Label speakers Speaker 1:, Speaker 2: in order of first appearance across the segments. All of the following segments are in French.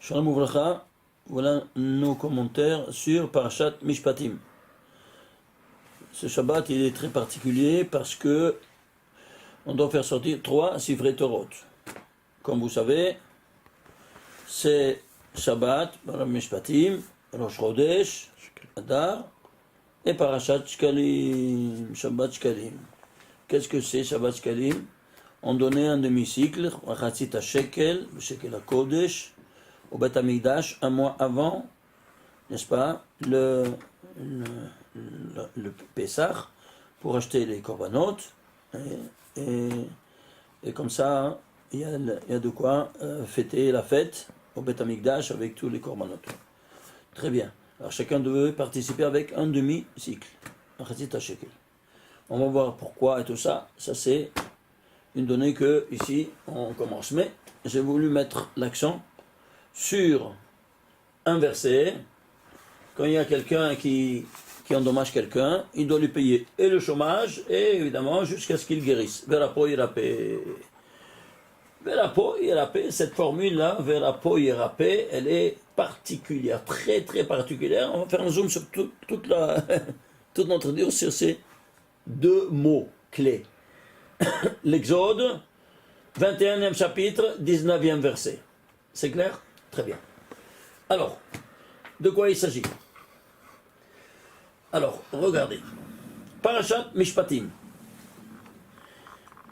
Speaker 1: Shalom Ouvracha, voilà nos commentaires sur Parashat Mishpatim. Ce Shabbat, il est très particulier parce que on doit faire sortir 3 Sifrei Torot. Comme vous savez, c'est Shabbat, Parashat Mishpatim, Rosh Chodesh, Adar et Parashat Shkalim, Shabbat Shkalim. Qu'est-ce que c'est Shabbat Shkalim? On donnait un demi-cycle, Chatzit HaShekel, Shekel HaKodesh, au Beth Amikdash, un mois avant, n'est-ce pas, le Pessah, pour acheter les korbanot, et comme ça, il y a de quoi fêter la fête au Beth Amikdash avec tous les korbanot. Très bien. Alors chacun devait participer avec un demi-cycle, un Chatzit HaShekel. On va voir pourquoi et tout ça. Ça c'est une donnée que ici on commence. Mais j'ai voulu mettre l'accent sur un verset. Quand il y a quelqu'un qui endommage quelqu'un, il doit lui payer et le chômage et évidemment jusqu'à ce qu'il guérisse. Verapo Yerapé. Verapo Yerapé, cette formule-là, Verapo Yerapé, elle est particulière, très très particulière. On va faire un zoom sur toute notre vidéo sur ces 2 mots clés. L'Exode, 21e chapitre, 19e verset. C'est clair? Très bien. Alors, de quoi il s'agit? Alors, regardez. Parashat Mishpatim.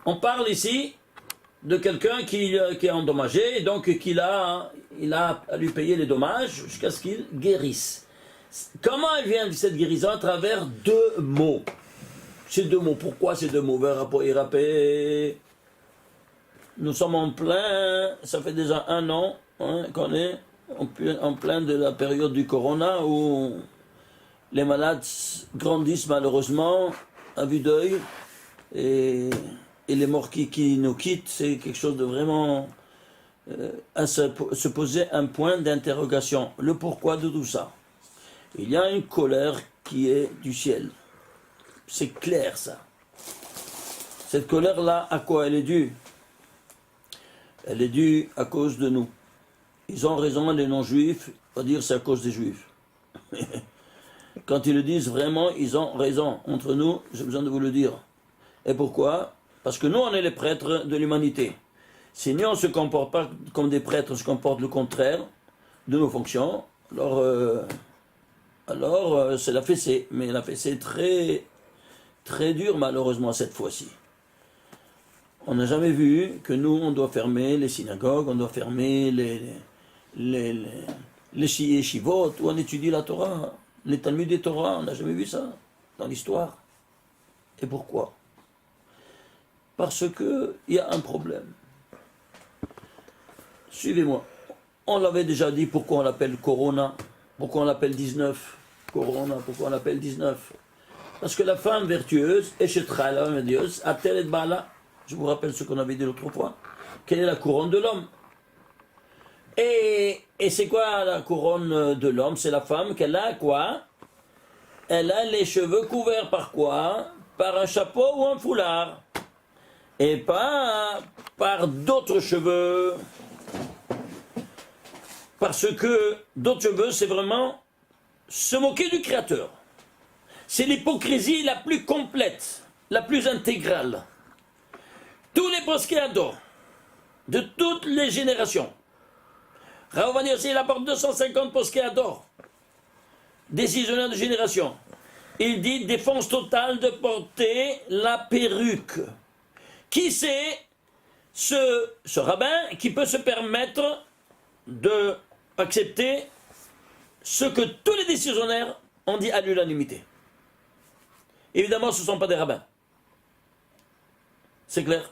Speaker 1: On parle ici de quelqu'un qui est endommagé, et donc il a à lui payer les dommages jusqu'à ce qu'il guérisse. Comment elle vient de cette guérison? À travers 2 mots. Ces 2 mots. Pourquoi ces 2 mots? Verapo Yerapé. Nous sommes en plein, ça fait déjà 1 an qu'on est en plein de la période du corona où les malades grandissent malheureusement à vue d'œil et les morts qui nous quittent, c'est quelque chose de vraiment à se poser un point d'interrogation. Le pourquoi de tout ça? Il y a une colère qui est du ciel. C'est clair ça. Cette colère-là, à quoi elle est due? Elle est due à cause de nous. Ils ont raison, les non-juifs, on va dire c'est à cause des juifs. Quand ils le disent vraiment, ils ont raison. Entre nous, j'ai besoin de vous le dire. Et pourquoi? Parce que nous, on est les prêtres de l'humanité. Si nous, on ne se comporte pas comme des prêtres, on se comporte le contraire de nos fonctions, alors c'est la fessée. Mais la fessée est très, très dure, malheureusement, cette fois-ci. On n'a jamais vu que nous, on doit fermer les synagogues, on doit fermer les yeshivot, où on étudie la Torah, les Talmud des Torah, on n'a jamais vu ça dans l'histoire. Et pourquoi? Parce qu'il y a un problème. Suivez-moi. On l'avait déjà dit, pourquoi on l'appelle Corona, pourquoi on l'appelle 19, Corona, pourquoi on l'appelle 19? Parce que la femme vertueuse, Eshetra, la femme vertueuse, a-t-elle et Bala. Je vous rappelle ce qu'on avait dit l'autre fois. Quelle est la couronne de l'homme? Et c'est quoi la couronne de l'homme? C'est la femme qu'elle a quoi? Elle a les cheveux couverts par quoi? Par un chapeau ou un foulard. Et pas par d'autres cheveux. Parce que d'autres cheveux, c'est vraiment se moquer du Créateur. C'est l'hypocrisie la plus complète, la plus intégrale. Tous les poskéadors, de toutes les générations. Raouvani aussi, il apporte 250 poskéadors, décisionnaires de génération. Il dit défense totale de porter la perruque. Qui c'est ce rabbin qui peut se permettre d'accepter ce que tous les décisionnaires ont dit à l'unanimité? Évidemment, ce ne sont pas des rabbins. C'est clair?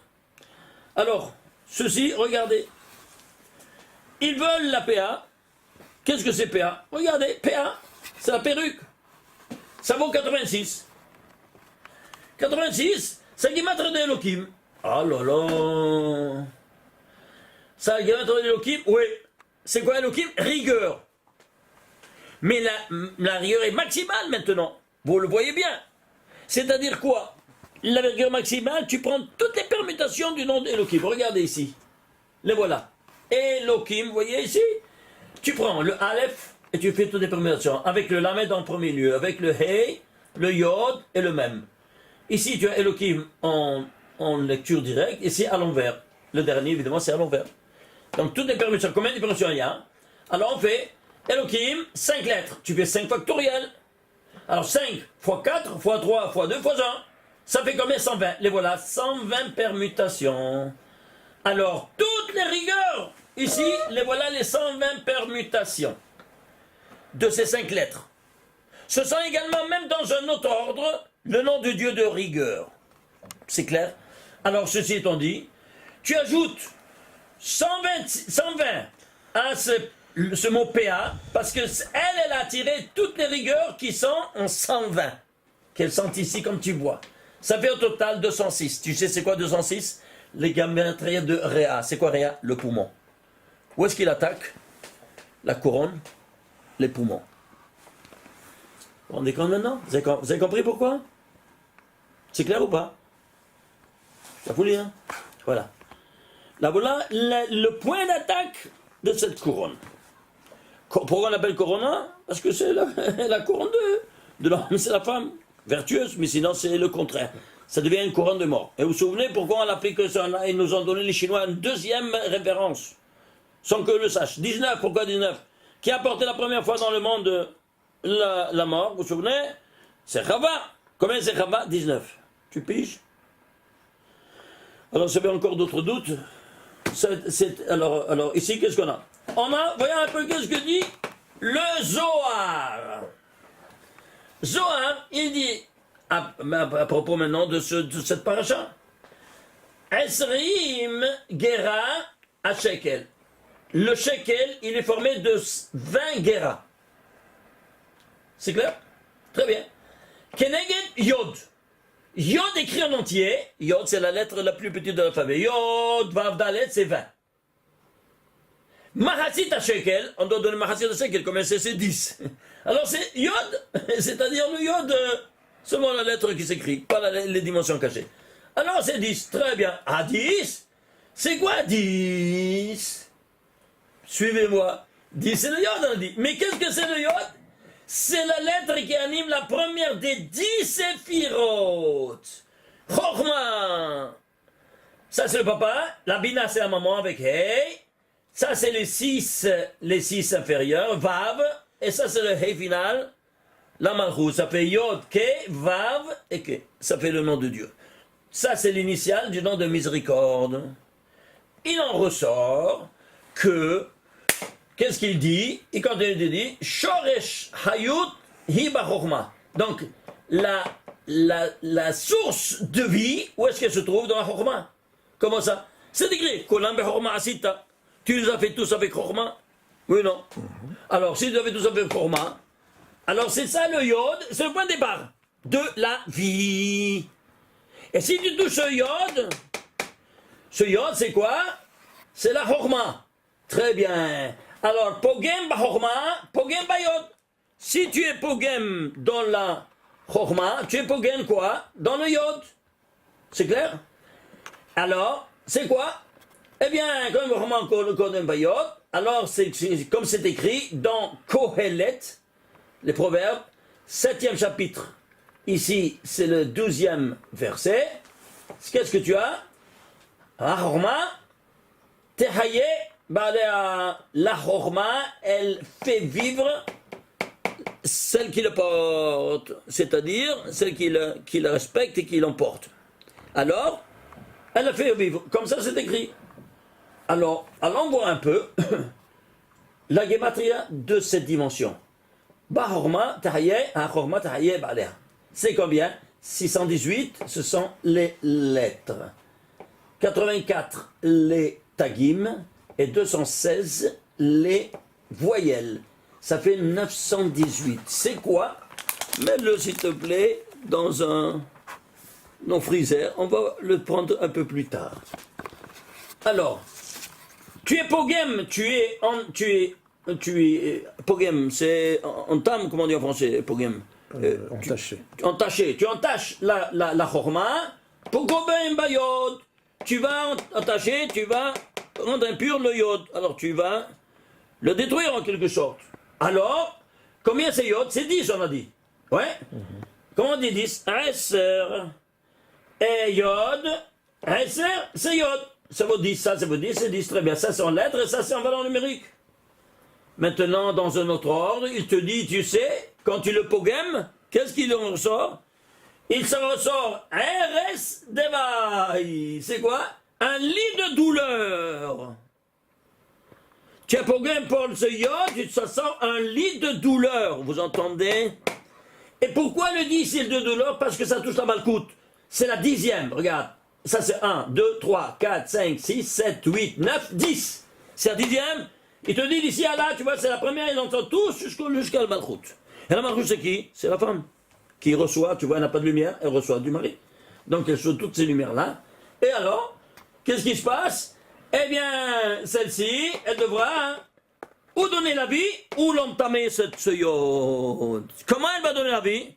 Speaker 1: Alors, ceci, regardez. Ils veulent la PA. Qu'est-ce que c'est PA? Regardez, PA, c'est la perruque. Ça vaut 86. 86, c'est Gematria de Elohim. Oh là là. Ça, Gematria de Elohim, oui. C'est quoi Elohim? Rigueur. Mais la rigueur est maximale maintenant. Vous le voyez bien. C'est-à-dire quoi? La rigueur maximale, tu prends toutes les permutations du nom d'Elohim. Regardez ici. Les voilà. Elohim, vous voyez ici? tu prends le Aleph et tu fais toutes les permutations. Avec le Lamed en premier lieu, avec le Hey, le Yod et le Mem. Ici, tu as Elohim en lecture directe, ici à l'envers. Le dernier, évidemment, c'est à l'envers. Donc, toutes les permutations. Combien de permutations il y a? Alors, on fait Elohim, 5 lettres. Tu fais 5 factoriels. Alors, 5 fois 4, fois 3, fois 2, fois 1. Ça fait combien? 120. Les voilà, 120 permutations. Alors, toutes les rigueurs, ici, les voilà les 120 permutations de ces 5 lettres. Ce sont également, même dans un autre ordre, le nom de Dieu de rigueur. C'est clair? Alors, ceci étant dit, tu ajoutes 120 à ce mot PA, parce qu'elle a tiré toutes les rigueurs qui sont en 120, qu'elle sent ici comme tu vois. Ça fait au total 206. Tu sais c'est quoi 206? Les gamétriens de Réa. C'est quoi Réa? Le poumon. Où est-ce qu'il attaque? La couronne, les poumons. Vous vous rendez compte maintenant? Vous avez compris pourquoi? C'est clair ou pas? Ça vous lit, hein? Voilà. Là, voilà le point d'attaque de cette couronne. Pourquoi on l'appelle couronne? Parce que c'est la couronne de l'homme, c'est la femme. Vertueuse, mais sinon c'est le contraire. Ça devient une couronne de mort. Et vous vous souvenez pourquoi on l'appelait que ça? Ils nous ont donné les Chinois une deuxième référence. Sans que le sache. 19, pourquoi 19? Qui a apporté la première fois dans le monde la mort, vous vous souvenez? C'est Chava. Combien c'est Chava? 19. Tu piges? Alors, ça fait encore d'autres doutes. Alors, ici, qu'est-ce qu'on a? Voyons un peu qu'est-ce que dit le Zohar. Zohar, il dit, à propos maintenant de cette paracha, Esrim Gera à Shekel. Le Shekel, il est formé de 20 Gera. C'est clair? Très bien. Keneged Yod. Yod écrit en entier. Yod, c'est la lettre la plus petite de l'alphabet. Yod, Vav, Dalet, c'est 20. Mahasit à Shekel, on doit donner Mahasit à Shekel, combien c'est 10. Alors c'est Yod, c'est-à-dire le Yod, seulement la lettre qui s'écrit, pas les dimensions cachées. Alors c'est 10, très bien. Ah, 10? C'est quoi 10? Suivez-moi. 10 c'est le Yod, on dit. Mais qu'est-ce que c'est le Yod? C'est la lettre qui anime la première des 10 séphirotes. Chokhmah. Ça c'est le papa, la Bina c'est la maman avec Hey. Ça c'est les 6 inférieurs, Vav. Et ça c'est le Hey final, la Malchut. Ça fait Yod, Ke, Vav et Ke. Ça fait le nom de Dieu. Ça c'est l'initiale du nom de miséricorde. Il en ressort que, qu'est-ce qu'il dit? Et quand il dit, Shoresh Hayut Hiba Chokhmah. Donc, la source de vie, où est-ce qu'elle se trouve? Dans la Chokhmah. Comment ça? C'est écrit, Kolam Chokhmah Asita. Tu les as fait tous avec Chokhmah? Oui, non. Alors, si tu les as fait tous avec Chokhmah, alors c'est ça le Yod, c'est le point de départ de la vie. Et si tu touches ce Yod, c'est quoi? C'est la Chokhmah. Très bien. Alors, Pogem ba Chokhmah, Pogem ba Yod. Si tu es Pogem dans la Chokhmah, tu es Pogem quoi? Dans le Yod. C'est clair? Alors, c'est quoi? Eh bien, comme Chokhmah Pogem ba Yod, alors c'est comme c'est écrit dans Kohelet, les Proverbes, 7e chapitre. Ici, c'est le 12e verset. Qu'est-ce que tu as? La Chokhmah, Tehaye. La Chokhmah, elle fait vivre celle qui le porte, c'est-à-dire celle qui le respecte et qui l'emporte. Alors, elle la fait vivre. Comme ça, c'est écrit. Alors, allons voir un peu la gématria de cette dimension. C'est combien? 618, ce sont les lettres. 84, les tagim. Et 216, les voyelles. Ça fait 918. C'est quoi? Mets-le, s'il te plaît, dans un freezer. On va le prendre un peu plus tard. Alors, tu es Pogem, Pogem, c'est entame, comment on dit en français, Pogem?
Speaker 2: Entaché.
Speaker 1: Entaché. Tu entaches la Chokhmah. Pogobem Bayod. Tu vas entacher, tu vas rendre impur le Yod. Alors tu vas le détruire en quelque sorte. Alors, combien c'est yod? C'est 10, on a dit. Ouais. Comment on dit 10? Eser. Et yod. Eser, c'est yod. Ça vaut 10, ça vaut 10, c'est 10. Très bien. Ça, c'est en lettres et ça, c'est en valeur numérique. Maintenant, dans un autre ordre, il te dit, tu sais, quand tu le pogem, qu'est-ce qu'il en ressort? Il se ressort RS Devai. C'est quoi? Un lit de douleur. Tu as pogem pour ce yod, ça sort un lit de douleur. Vous entendez? Et pourquoi le 10 c'est de douleur? Parce que ça touche la malcoute. C'est la 10e, regarde. Ça c'est 1, 2, 3, 4, 5, 6, 7, 8, 9, 10. C'est la 10e. Il te dit d'ici à là, tu vois, c'est la première, ils entendent tous jusqu'à la malchoute. Et la malchoute c'est qui? C'est la femme. Qui reçoit, tu vois, elle n'a pas de lumière, elle reçoit du mari. Donc elle reçoit toutes ces lumières-là. Et alors, qu'est-ce qui se passe? Eh bien, celle-ci, elle devra ou donner la vie, ou l'entamer ce yod. Comment elle va donner la vie?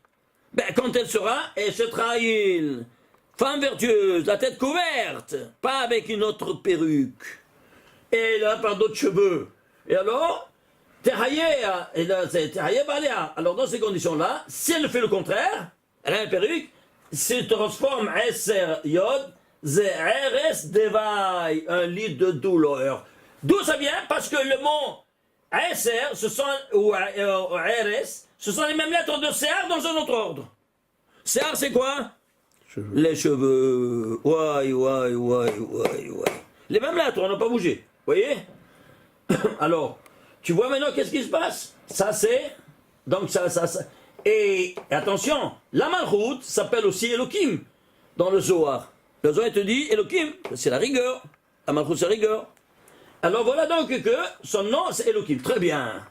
Speaker 1: Ben, quand elle sera Eshetraïl, femme vertueuse, la tête couverte, pas avec une autre perruque. Et là, par d'autres cheveux. Et alors, Terhaïa, et là, c'est Terhaïa Baléa. Alors, dans ces conditions-là, si elle fait le contraire, elle a une perruque, se transforme Eser Yod, Zeres Devai, un lit de douleur. D'où ça vient? Parce que le mot Eser, ou Eres, ce sont les mêmes lettres de Sear dans un autre ordre. Sear, c'est quoi? Cheveux. Les cheveux. Ouais. Les mêmes lettres, on n'a pas bougé. Vous voyez? Alors, tu vois maintenant qu'est-ce qui se passe? Ça c'est... Donc ça. Et attention, la Malchut s'appelle aussi Elohim dans le Zohar. Le Zohar te dit Elohim, c'est la rigueur. La Malchut c'est la rigueur. Alors voilà donc que son nom c'est Elohim. Très bien.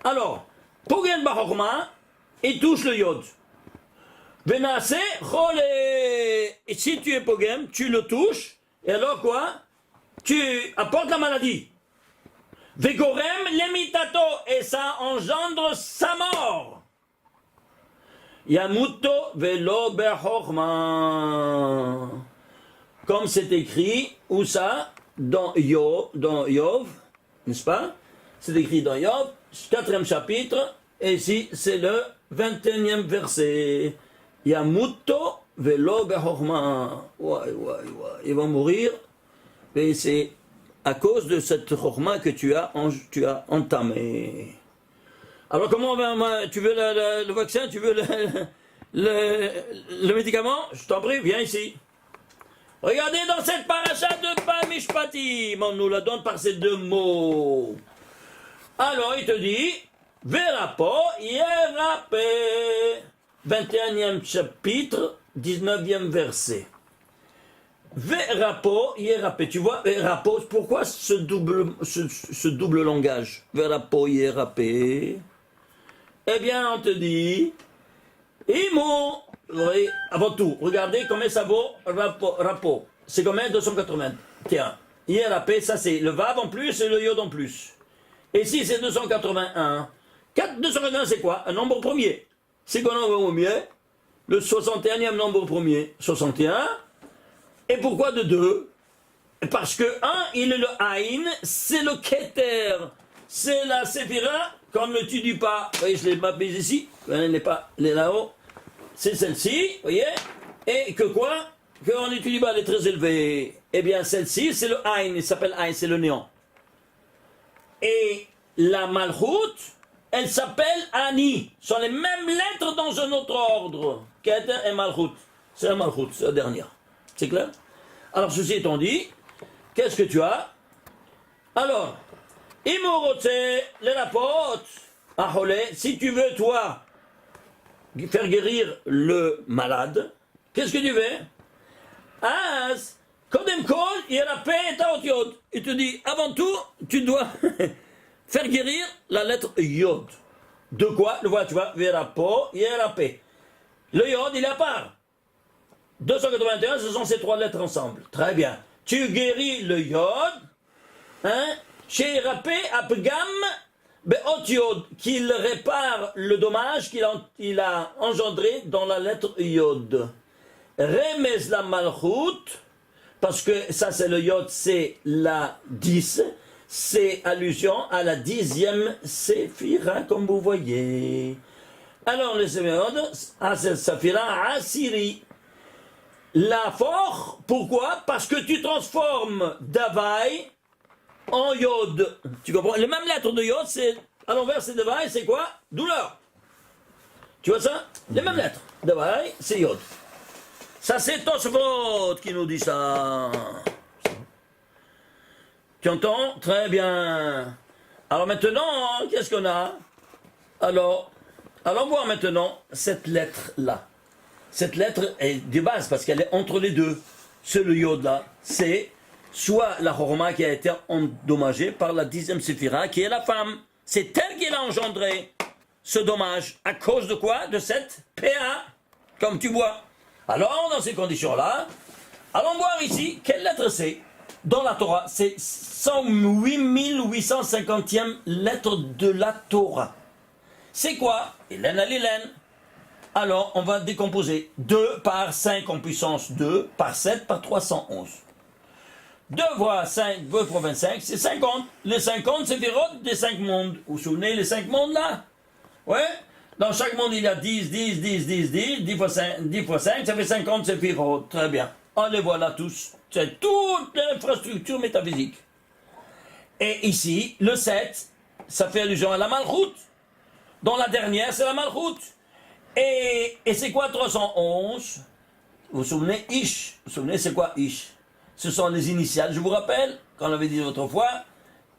Speaker 1: Alors, Pogen Bahorma, il touche le Yod. Venase, Chole. Et si tu es Pogem, tu le touches. Et alors quoi? Tu apportes la maladie. Vegorem lemitato, et ça engendre sa mort. Yamuto velo behorma. Comme c'est écrit, où ça? Dans Yov, n'est-ce pas? C'est écrit dans Yov, 4e chapitre, et ici c'est le 21e verset. Yamuto velo behorma. Ouais. Il va mourir. Et c'est à cause de cette chorma que tu as entamé. Alors comment tu veux le vaccin? Tu veux le médicament? Je t'en prie, viens ici. Regardez dans cette paracha de Pamishpatim, on nous la donne par ces deux mots. Alors il te dit, Verapo Yerapé, 21e chapitre, 19e verset. Verapo, Yerapé. Tu vois, Verapo, pourquoi ce double langage? Verapo, Yerapé. Eh bien, on te dit, Imo, avant tout, regardez combien ça vaut, Rapo. C'est combien? 280. Tiens, Yerapé, ça c'est le Vav en plus et le Yod en plus. Et si c'est 281, 281 c'est quoi? Un nombre premier. C'est quoi un nombre premier? Le 61e nombre premier. 61. Et pourquoi de 2? Parce que 1, il est le Aïn, c'est le Keter, c'est la Séphira, qu'on ne l'étudie pas. Vous voyez, je l'ai mappé ici, elle n'est pas, elle est là-haut. C'est celle-ci, vous voyez? Et que quoi? Qu'on n'étudie pas, elle est très élevée. Eh bien, celle-ci, c'est le Aïn, il s'appelle Aïn, c'est le néant. Et la Malchut, elle s'appelle Ani. Ce sont les mêmes lettres dans un autre ordre. Keter et Malchut. C'est la Malchut, c'est la dernière. C'est clair? Alors, ceci étant dit, qu'est-ce que tu as? Alors, Imorote, les rapotes, si tu veux, toi, faire guérir le malade, qu'est-ce que tu fais? As, Kodem Kol, Yerapé et Taotiot. Il te dit, avant tout, tu dois faire guérir la lettre Yod. De quoi? Le voilà, tu vois, Verapo, Yerapé. Le Yod, il est à part. 281, ce sont ces trois lettres ensemble. Très bien. Tu guéris le Yod, hein, chez Rapé Apgam Beot Yod, qu'il répare le dommage qu'il a engendré dans la lettre Yod. Remez la Malchut, parce que ça c'est le Yod, c'est la 10, c'est allusion à la 10e séphira, comme vous voyez. Alors, les séphirot, à cette séphira, Asiri. La force, pourquoi? Parce que tu transformes Davai en Yod. Tu comprends? Les mêmes lettres de Yod, c'est, à l'envers, c'est Davai, c'est quoi? Douleur. Tu vois ça? Les mêmes lettres. Davai, c'est Yod. Ça, c'est Tosfot qui nous dit ça. Tu entends? Très bien. Alors maintenant, qu'est-ce qu'on a? Alors, allons voir maintenant cette lettre-là. Cette lettre est de base parce qu'elle est entre les deux. C'est le Yod là. C'est soit la Chorma qui a été endommagée par la 10e séphira qui est la femme. C'est elle qui l'a engendré ce dommage. À cause de quoi? De cette PA, comme tu vois. Alors, dans ces conditions-là, allons voir ici quelle lettre c'est. Dans la Torah, c'est 108 850e lettre de la Torah. C'est quoi? Hélène à l'Hélène. Alors, on va décomposer 2 par 5 en puissance 2 par 7 par 311. 2 fois 5, 2 fois 25, c'est 50. Les 50, c'est Vérod des 5 mondes. Vous vous souvenez les 5 mondes là? Ouais? Dans chaque monde, il y a 10, 10, 10, 10, 10, 10 fois 5, ça fait 50, c'est Vérod. Très bien. On les voilà tous. C'est toute l'infrastructure métaphysique. Et ici, le 7, ça fait allusion à la Malchut. Dans la dernière, c'est la Malchut. Et c'est quoi 311? Vous vous souvenez? Ish. Vous vous souvenez, c'est quoi Ish? Ce sont les initiales, je vous rappelle, quand on avait dit autrefois.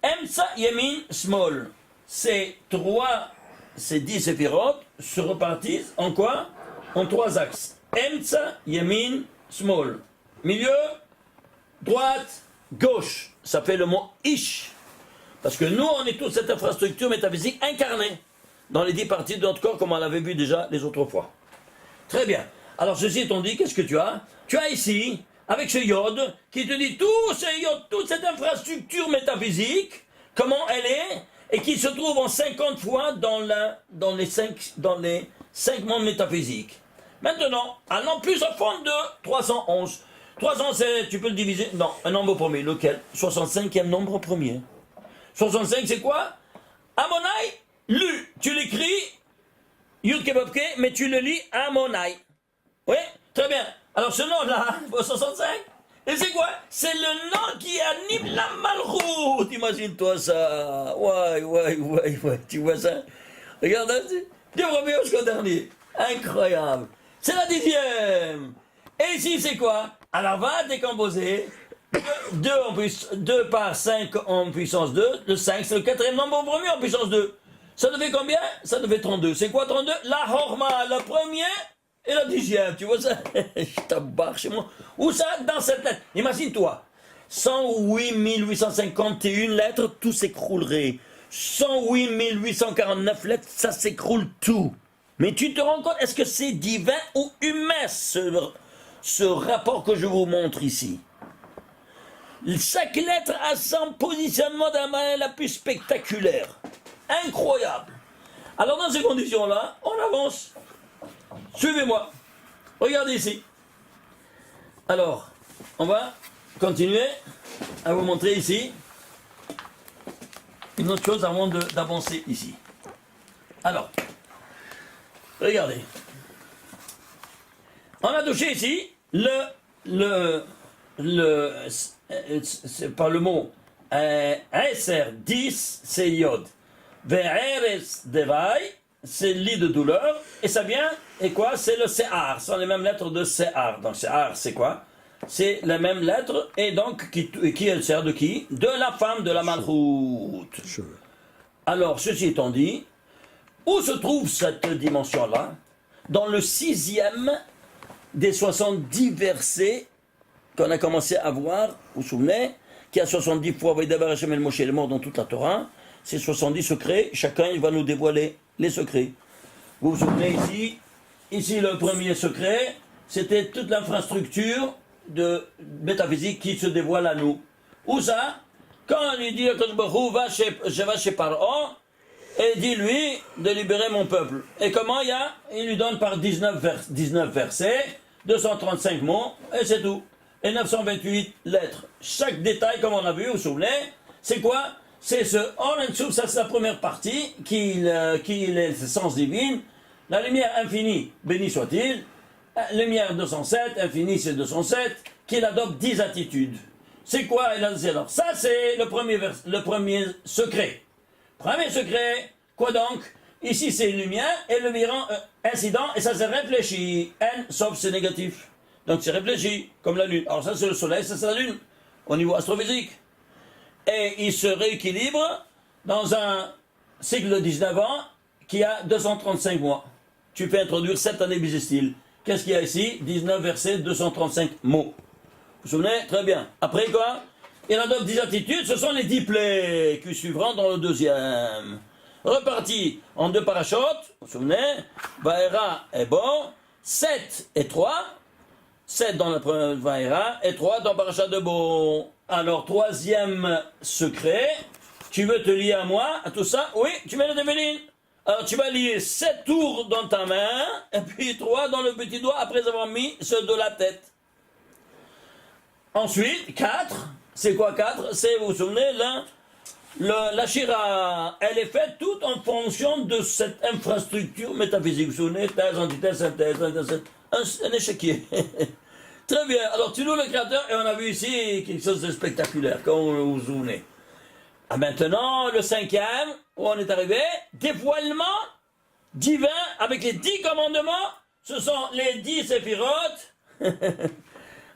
Speaker 1: Emsa, Yemin, Small. Ces 10 séphirotes se repartissent en quoi? En 3 axes. Emsa, Yemin, Small. Milieu, droite, gauche. Ça fait le mot Ish. Parce que nous, on est toute cette infrastructure métaphysique incarnée dans les 10 parties de notre corps, comme on l'avait vu déjà les autres fois. Très bien. Alors, ceci étant dit, qu'est-ce que tu as? Tu as ici, avec ce Yod, qui te dit tout ce Yod, toute cette infrastructure métaphysique, comment elle est, et qui se trouve en 50 fois dans les 5 mondes métaphysiques. Maintenant, allons plus au fond de 311. 311, tu peux le diviser. Non, un nombre premier. Lequel? 65e nombre premier. 65, c'est quoi? Amonai, lu. Tu l'écris, Yud Kebabke, mais tu le lis Amonai. Oui? Très bien. Alors ce nom-là, 65, et c'est quoi? C'est le nom qui anime la Malchut. Imagine-toi ça. Ouais. Tu vois ça? Regarde, du premier jusqu'au dernier. Incroyable. C'est la 10e. Et ici, c'est quoi? Alors, va décomposer 2 par 5 en puissance 2. Le 5, c'est le 4e nombre premier en puissance 2. Ça devait combien? Ça devait 32. C'est quoi 32? La Horma, le premier et la 10e. Tu vois ça? Je t'abarre chez moi. Où ça? Dans cette lettre. Imagine-toi. 108 851 lettres, tout s'écroulerait. 108 849 lettres, ça s'écroule tout. Mais tu te rends compte, est-ce que c'est divin ou humain ce rapport que je vous montre ici? Chaque lettre a son positionnement de la manière la plus spectaculaire. Incroyable. Alors dans ces conditions-là, on avance. Suivez-moi. Regardez ici. Alors, on va continuer à vous montrer ici une autre chose avant d'avancer ici. Alors, regardez. On a touché ici c'est pas le mot. Eser, 10, c'est Yod. Ve'eres devai, c'est lit de douleur. Et ça vient, et quoi? C'est le Se'ar. Ce sont les mêmes lettres de Se'ar. Donc Se'ar, c'est quoi? C'est la même lettre. Et donc, qui elle sert de qui? De la femme de la Malchut. Alors, ceci étant dit, où se trouve cette dimension-là? Dans le 6e des 70 versets qu'on a commencé à voir, vous vous souvenez, qu'il y a 70 fois Vaïdavar Hashem el Moshe est mort dans toute la Torah, c'est 70 secrets, chacun il va nous dévoiler les secrets. Vous vous souvenez ici le premier secret, c'était toute l'infrastructure de métaphysique qui se dévoile à nous. Où ça? Quand on lui dit je vais chez Paro, et dis-lui de libérer mon peuple. Et comment il lui donne par 19 versets, 235 mots, et c'est tout. Et 928 lettres. Chaque détail, comme on a vu, vous vous souvenez, c'est quoi? c'est ce Or en dessous, ça c'est la première partie, qui est l'essence divine. La lumière infinie, béni soit-il. Lumière 207, infinie c'est 207, qu'il adopte 10 attitudes. C'est quoi? Alors, ça c'est le premier secret. Premier secret, quoi donc? Ici c'est lumière et le incident, et ça c'est réfléchi. N, sauf c'est négatif. Donc c'est réfléchi, comme la lune. Alors ça c'est le soleil, ça c'est la lune, au niveau astrophysique. Et il se rééquilibre dans un cycle de 19 ans qui a 235 mois. Tu fais introduire 7 années bissextiles. Qu'est-ce qu'il y a ici? 19 versets, 235 mots. Vous vous souvenez? Très bien. Après quoi? Il adopte 10 attitudes, ce sont les 10 plaies qui suivront dans le deuxième. Reparti en 2 parachutes, vous vous souvenez? Vaera est bon, 7 et 3. 7 dans le premier Vaera et 3 dans Parachat de Bo. Alors, troisième secret, tu veux te lier à moi, à tout ça? Oui, tu mets le Téphilin. Alors, tu vas lier 7 tours dans ta main, et puis 3 dans le petit doigt, après avoir mis ceux de la tête. Ensuite, 4, c'est quoi 4? C'est, vous vous souvenez, là, la Shira, elle est faite toute en fonction de cette infrastructure métaphysique. Vous vous souvenez, thèse, antithèse, synthèse, un échiquier. Très bien, alors tu loues le Créateur, et on a vu ici quelque chose de spectaculaire, quand vous vous souvenez. Ah, maintenant, le 5e, où on est arrivé, dévoilement divin avec les 10 commandements, ce sont les 10 séphirotes,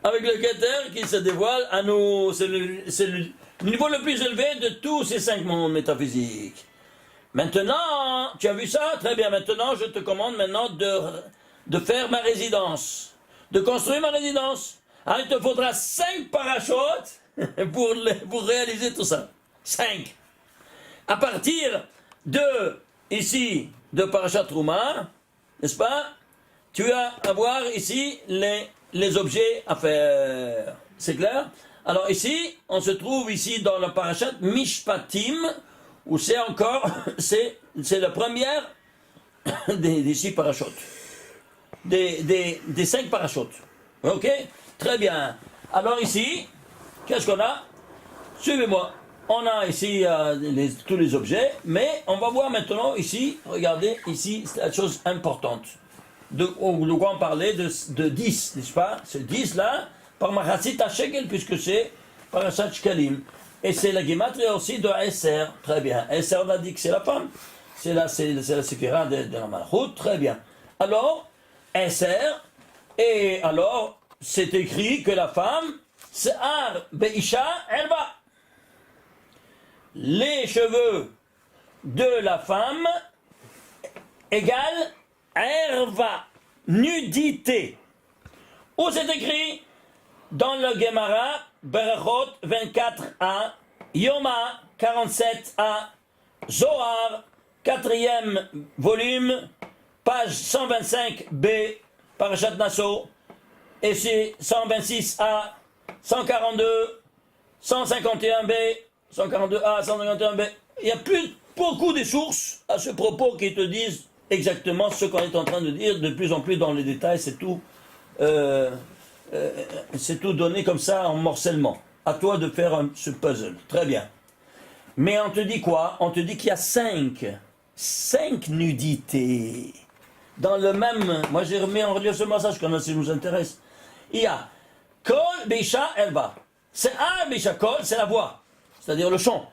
Speaker 1: avec le Keter qui se dévoile à nous. C'est le niveau le plus élevé de tous ces 5 mondes métaphysiques. Maintenant, tu as vu ça? Très bien, maintenant je te commande maintenant de faire ma résidence, de construire ma résidence. Alors il te faudra 5 parachutes pour réaliser tout ça. 5. À partir de, ici, de Parashat Trouma, n'est-ce pas? Tu vas avoir ici les objets à faire. C'est clair? Alors ici, on se trouve ici dans le Parashat Mishpatim, où c'est encore, c'est la première des 6 parachutes. Des 5 parachutes. Ok? Très bien. Alors ici, qu'est-ce qu'on a? Suivez-moi. On a ici tous les objets, mais on va voir maintenant ici, regardez, ici, c'est la chose importante. De quoi on parlait de 10, n'est-ce pas? Ce 10 là, par Machatzit Shekel, puisque c'est Parashat Shkalim. Et c'est la Gematria aussi de Esser. Très bien. Esser, on a dit que c'est la femme. C'est la séphira de la Malchut. Très bien. Alors, Esser, et alors, c'est écrit que la femme, Se'ar Be'isha Elba. Les cheveux de la femme égale Erva, nudité. Où c'est écrit? Dans le Gemara, Berachot 24a, Yoma 47a, Zohar, 4e volume, page 125b, Parashat Nassau, et c'est 126a, 142, 151b, 142a, 151b. Il y a plus beaucoup de sources à ce propos qui te disent exactement ce qu'on est en train de dire, de plus en plus dans les détails, c'est tout donné comme ça en morcellement. À toi de faire ce puzzle. Très bien. Mais on te dit quoi? On te dit qu'il y a 5 nudités. Dans le même... Moi j'ai remis en relief ce message quand ça nous intéresse. Il y a Kol Beisha Erba. C'est un Beisha Kol, c'est la voix. C'est-à-dire le chant.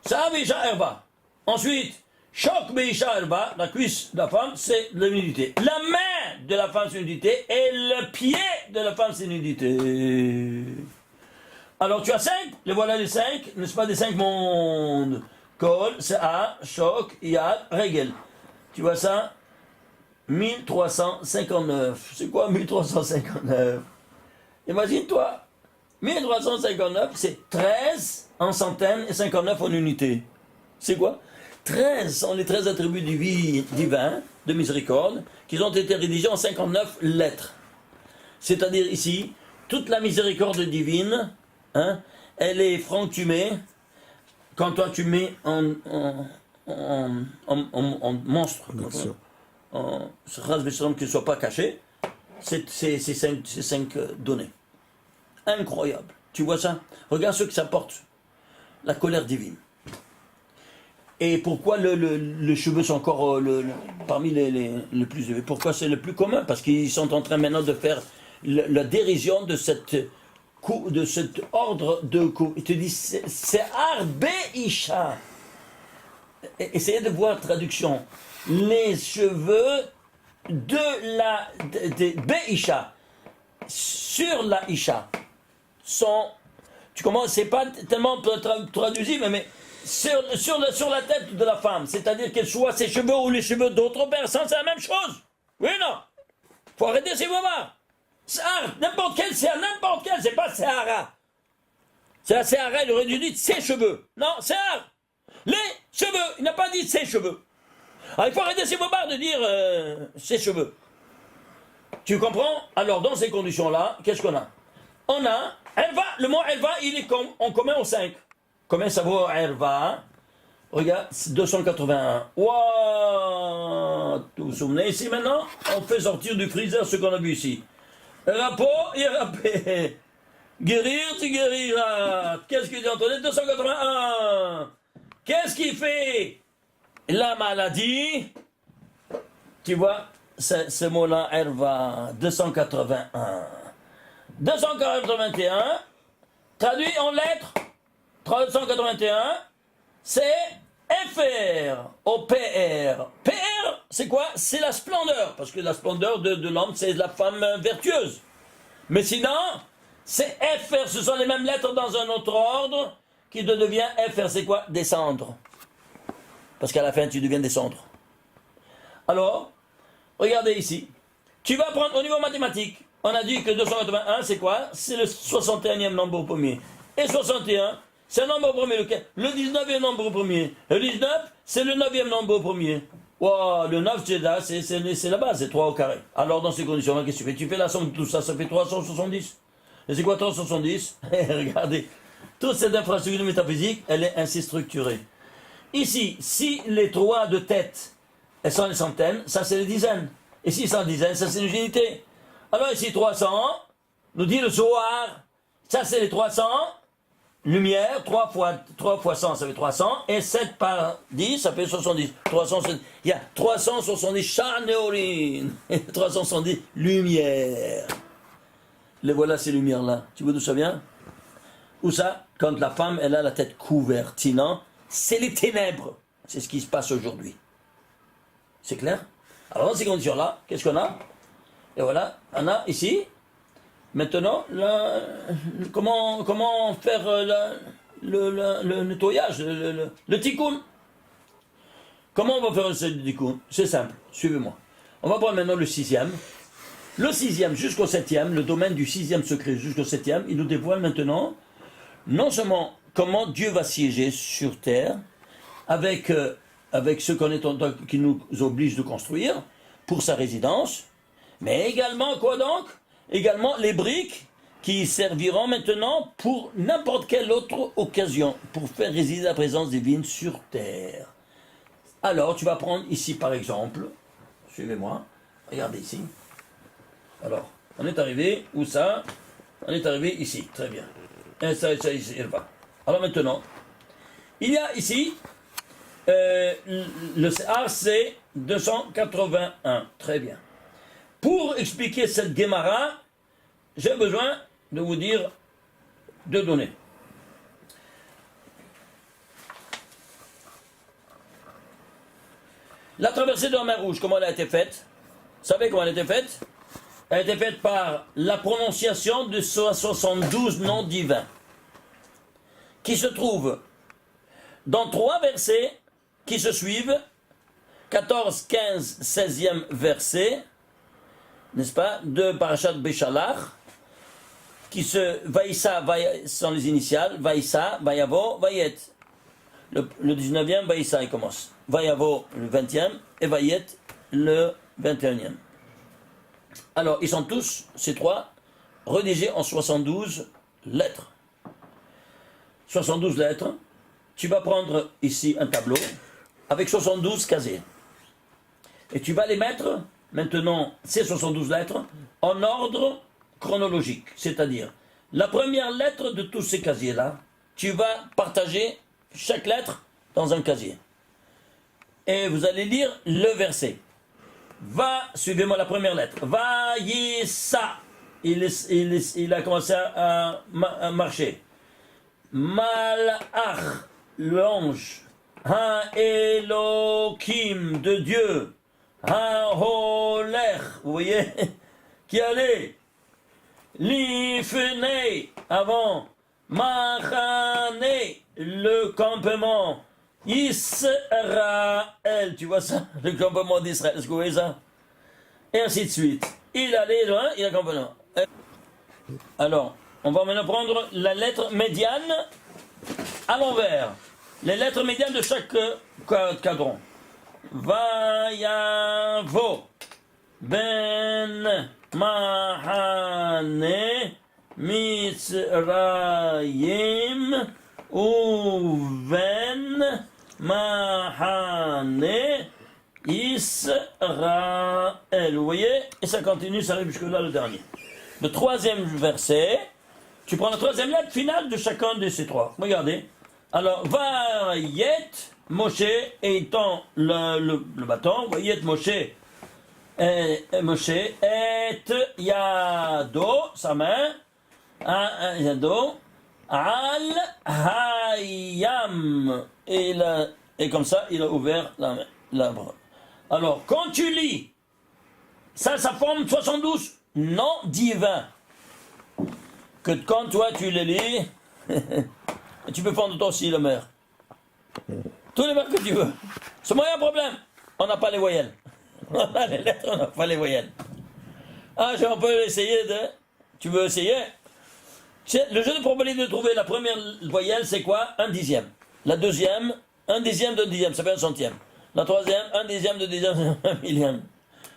Speaker 1: C'est un Beisha Erba. Ensuite, Shok Beisha Erba, la cuisse de la femme, c'est la nudité. La main de la femme, c'est nudité. Et le pied de la femme, c'est nudité. Alors tu as 5, les voilà les 5, n'est-ce pas, des 5 mondes. Kol, Se'a, Shok, Yad, Regel. Tu vois ça? 1359. C'est quoi 1359? Imagine-toi. 1359, c'est 13 en centaines et 59 en unités. C'est quoi? 13 sont les 13 attributs divins de miséricorde qui ont été rédigés en 59 lettres. C'est-à-dire ici, toute la miséricorde divine, hein, elle est franc-tumée quand toi tu mets en monstre. Ce ras qui ne soit pas caché, c'est 5 données. Incroyable. Tu vois ça? Regarde ce que ça porte. La colère divine. Et pourquoi les cheveux sont encore parmi les plus élevés? Pourquoi c'est le plus commun? Parce qu'ils sont en train maintenant de faire la dérision de de cet ordre de coupe. Il te dit, c'est Arbe Isha. Essayez de voir la traduction. Les cheveux de Beisha sur la Isha sont. Tu commences, c'est pas tellement traduisible, mais sur la tête de la femme, c'est-à-dire qu'elle soit ses cheveux ou les cheveux d'autres personnes, c'est la même chose. Oui, non. Faut arrêter ces moments. N'importe quel, c'est pas Sahara. C'est la Sahara, il aurait dû dire ses cheveux. Non, Sahara. Les cheveux, il n'a pas dit ses cheveux. Alors il faut arrêter ces bobards de dire ses cheveux. Tu comprends? Alors dans ces conditions-là, qu'est-ce qu'on a? On a Elva, le mot Elva, il est en commun au 5. Combien ça vaut Elva? Regarde, 281. Waouh! Vous vous souvenez ici maintenant? On fait sortir du freezer ce qu'on a vu ici. Rapport et rappé. Guérir, tu guériras. Qu'est-ce qu'il dit Antoine? 281. Qu'est-ce qui fait la maladie? Tu vois, ce mot-là, Elva, 281. 281, traduit en lettres, 381, c'est FR au PR. PR, c'est quoi? C'est la splendeur, parce que la splendeur de l'homme, c'est la femme vertueuse. Mais sinon, c'est FR, ce sont les mêmes lettres dans un autre ordre, qui devient FR, c'est quoi? Descendre. Parce qu'à la fin, tu deviens descendre. Alors, regardez ici. Tu vas prendre au niveau mathématique. On a dit que 281, c'est quoi? C'est le 61e nombre premier. Et 61, c'est un nombre premier. Lequel? Le 19e nombre premier. Le 19, c'est le 9e nombre premier. Wow, le 9, c'est la base, c'est 3 au carré. Alors, dans ces conditions-là, qu'est-ce que tu fais? Tu fais la somme de tout ça, ça fait 370. Et c'est quoi 370? Regardez. Toute cette infrastructure métaphysique, elle est ainsi structurée. Ici, si les 3 de tête, elles sont les centaines, ça c'est les dizaines. Et si c'est en dizaines, ça c'est une unité. Alors ici 300, nous dit le Zohar, ça c'est les 300, lumière, 3 fois 100 ça fait 300, et 7 par 10 ça fait 70. 370, il y a 370 Shaneorin, et 370 lumière. Les voilà ces lumières-là. Tu vois d'où ça vient? Où ça? Quand la femme, elle a la tête couverte, sinon, c'est les ténèbres. C'est ce qui se passe aujourd'hui. C'est clair? Alors dans ces conditions-là, qu'est-ce qu'on a? Et voilà, on a ici, maintenant, comment faire le nettoyage, le tikkun. Comment on va faire le tikkun? C'est simple, suivez-moi. On va prendre maintenant le 6e. Le 6e jusqu'au 7e, le domaine du 6e secret jusqu'au 7e, il nous dévoile maintenant, non seulement comment Dieu va siéger sur terre, avec ce qu'on est qui nous oblige de construire pour sa résidence, mais également quoi donc? Également les briques qui serviront maintenant pour n'importe quelle autre occasion, pour faire résider la présence divine sur terre. Alors tu vas prendre ici par exemple, suivez-moi, regardez ici. Alors, on est arrivé, où ça? On est arrivé ici, très bien. Et ça ici, il va. Alors maintenant, il y a ici le CAC 281. Très bien. Pour expliquer cette Gemara, j'ai besoin de vous dire deux données. La traversée de la mer Rouge, comment elle a été faite? Vous savez comment elle a été faite? Elle a été faite par la prononciation de 72 noms divins qui se trouvent dans 3 versets qui se suivent, 14, 15, 16e verset, n'est-ce pas, de Parashat Béchalach, qui se Vaïssa, sont les initiales, Vaïssa, Vayavo, Vayet. Le 19e, Vaïssa, il commence. Vayavo, le 20e, et Vayet, le 21e. Alors, ils sont tous, ces 3, rédigés en 72 lettres. 72 lettres. Tu vas prendre ici un tableau avec 72 casiers. Et tu vas les mettre, maintenant, ces 72 lettres, en ordre chronologique. C'est-à-dire, la première lettre de tous ces casiers-là, tu vas partager chaque lettre dans un casier. et vous allez lire le verset. Va, suivez-moi la première lettre. Va, yissa. Il a commencé à marcher. Malach, l'ange. Ha Elohim, de Dieu. Ha Holech, vous voyez, qui allait. Lifnei, avant. Machane, le campement. Israël, tu vois ça? Le campement d'Israël, est-ce que vous voyez ça? Et ainsi de suite. Il allait loin, il a campement. Alors, on va maintenant prendre la lettre médiane à l'envers. Les lettres médianes de chaque cadran. Vayavo, Ben, Mahane, Mitzrayim, Uven, Mahane, Israël. Vous voyez? Et ça continue, ça arrive jusque là le dernier. Le troisième verset, tu prends la troisième lettre finale de chacun de ces trois. Regardez. Alors, Vayet, Moshe, et il tend le bâton. Vayet, Moshe, et Yado, sa main, Yado, Al Hayam. Et comme ça, il a ouvert la bras. Alors, quand tu lis, ça forme 72 noms divins. Que quand toi tu les lis, tu peux prendre toi aussi le maire. Tous les maires que tu veux. C'est moi un problème. On n'a pas les voyelles. On a les lettres, on n'a pas les voyelles. Ah, on peut essayer de... Tu veux essayer? Le jeu de probabilité de trouver la première voyelle, c'est quoi? 1/10. La deuxième, 1/10 d'un dixième, ça fait 1/100. La troisième, 1/10 de dixième, 1/1000.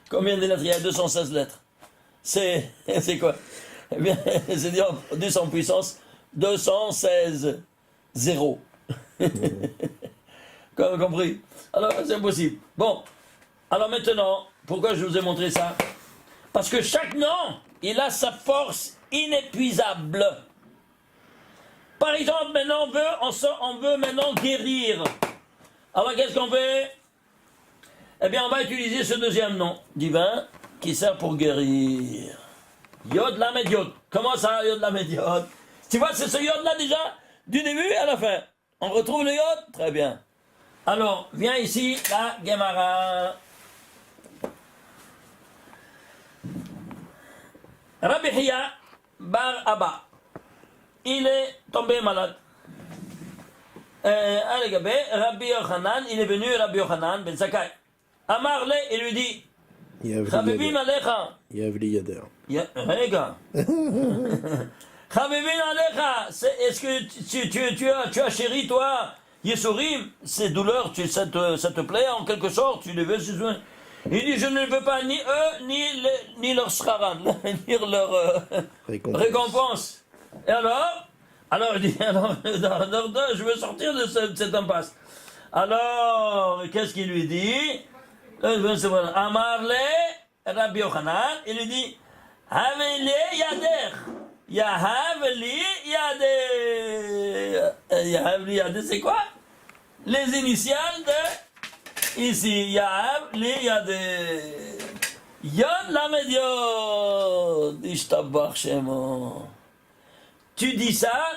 Speaker 1: Combien de lettres? Il y a 216 lettres. C'est quoi? Eh bien, c'est dire 10 en puissance 216 0. Compris? Alors, c'est impossible. Bon, alors maintenant, pourquoi je vous ai montré ça? Parce que chaque nom, il a sa force inépuisable. Par exemple, maintenant, on veut maintenant guérir. Alors, qu'est-ce qu'on fait? Eh bien, on va utiliser ce deuxième nom divin qui sert pour guérir. Yod Lamed Yod. Comment ça, Yod Lamed Yod? Tu vois, c'est ce Yod-là déjà, du début à la fin. On retrouve le Yod? Très bien. Alors, viens ici, la Gemara. Rabbi Hiya Bar Abba. Il est tombé malade. Rabbi Yochanan, il est venu, Rabbi Yochanan Ben Zakkai. Amarle, il lui dit, Chabibin Alecha.
Speaker 2: Yavli Yader.
Speaker 1: Regarde. Chabibin Alecha, est-ce que tu as chéri, toi, Yesourim, ces douleurs, ça te plaît en quelque sorte, tu les veux, il dit, je ne veux pas ni eux, ni leur schraran, ni leur récompense. Et alors, il dit, je veux sortir de cette impasse. Alors, qu'est-ce qu'il lui dit? Amarle, Rabbi Yochanan, il lui dit, Haveli Yader. Yahavli Yader. Yahavli Yader, c'est quoi? Les initiales de ici. Yahavli Yader. Yod Lamed Yod. Ishtabach Shemo. Tu dis ça,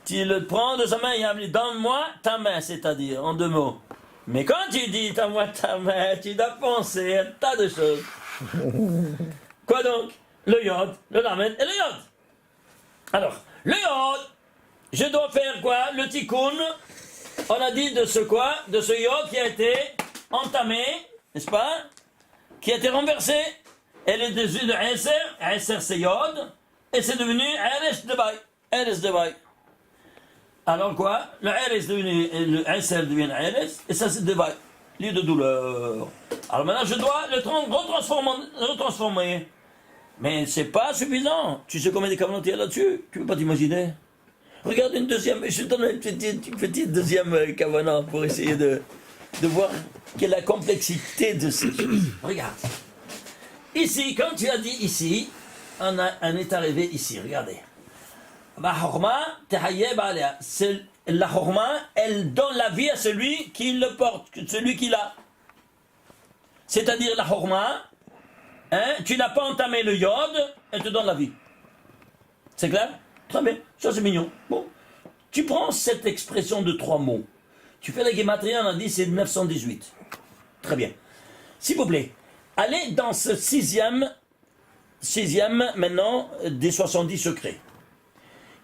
Speaker 1: tu le prends de sa main, Yahavli, donne-moi ta main, c'est-à-dire, en deux mots. Mais quand tu dis donne-moi ta main, tu dois penser à un tas de choses. Quoi donc? Le Yod, le Lamed et le Yod. Alors, le Yod, je dois faire quoi? Le Tikkun, on a dit de ce quoi? De ce Yod qui a été entamé, n'est-ce pas? Qui a été renversé. Elle est devenue de Eser, Eser c'est Yod, et c'est devenu Eres de Bay. Eres de Bay. Alors quoi? Le Eres devenu, le Eser devient Eres, et ça c'est de Bay. Lieu de douleur. Alors maintenant je dois le retransformer. Mais c'est pas suffisant. Tu sais combien de cavanons il y a là-dessus? Tu peux pas t'imaginer. Regarde une deuxième, je te donne une petite deuxième cavanat pour essayer de voir quelle est la complexité de ces choses. Regarde. Ici, quand tu as dit ici, on est arrivé ici, regardez. C'est la chorma, elle donne la vie à celui qui le porte, celui qui l'a. C'est-à-dire la chorma, hein, tu n'as pas entamé le yod, elle te donne la vie. C'est clair? Très bien, ça c'est mignon. Bon, tu prends cette expression de 3 mots, tu fais la guématrie, on a dit c'est 918. Très bien. S'il vous plaît, allez dans ce sixième maintenant des 70 secrets.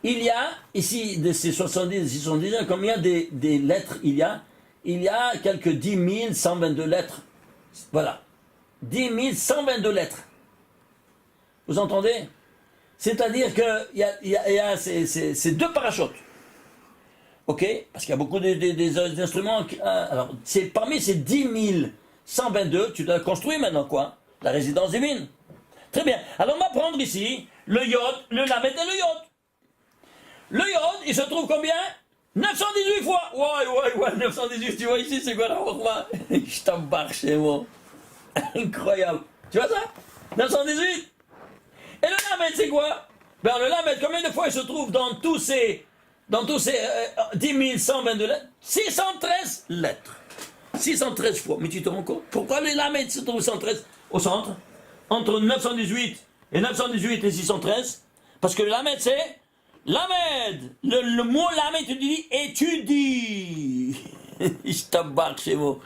Speaker 1: Il y a ici de ces 70, combien des lettres il y a? Il y a quelques 10 122 lettres. Voilà. 10 122 lettres. Vous entendez? C'est-à-dire qu'il y a ces 2 parachutes. Ok? Parce qu'il y a beaucoup des instruments. Alors, parmi ces 10 122, tu dois construire maintenant quoi? La résidence divine. Très bien. Alors, on va prendre ici le yod, le lamed et le yod. Le yod, il se trouve combien? 918 fois. Ouais, 918, tu vois ici, c'est quoi la horma? Je t'embarque chez moi. Incroyable. Tu vois ça? 918. Et le lamed, c'est quoi? Ben, le lamed, combien de fois il se trouve dans tous ces 10 122 lettres? 613 lettres. 613 fois. Mais tu te rends compte? Pourquoi le lamed se trouve 113 au centre? Entre 918 et 613? Parce que le lamed, c'est lamed. Le mot lamed, tu dis étudie. Je t'embarque chez moi.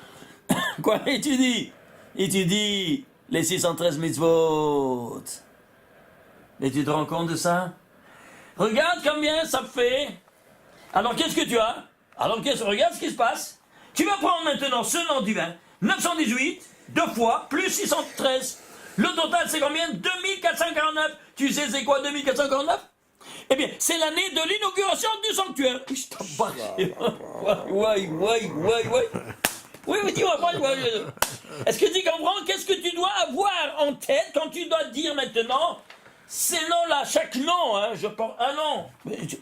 Speaker 1: Quoi, étudie? Étudie les 613 mitzvot. Mais tu te rends compte de ça? Regarde combien ça fait. Alors qu'est-ce que tu as? Alors regarde ce qui se passe. Tu vas prendre maintenant ce nom divin. 918, 2 fois, plus 613. Le total c'est combien? 2449. Tu sais c'est quoi 2449? Eh bien, c'est l'année de l'inauguration du sanctuaire. Je t'embarque. Oui, dis-moi, est-ce que tu comprends? Qu'est-ce que tu dois avoir en tête quand tu dois dire maintenant ces noms-là, chaque nom, hein, je porte un nom.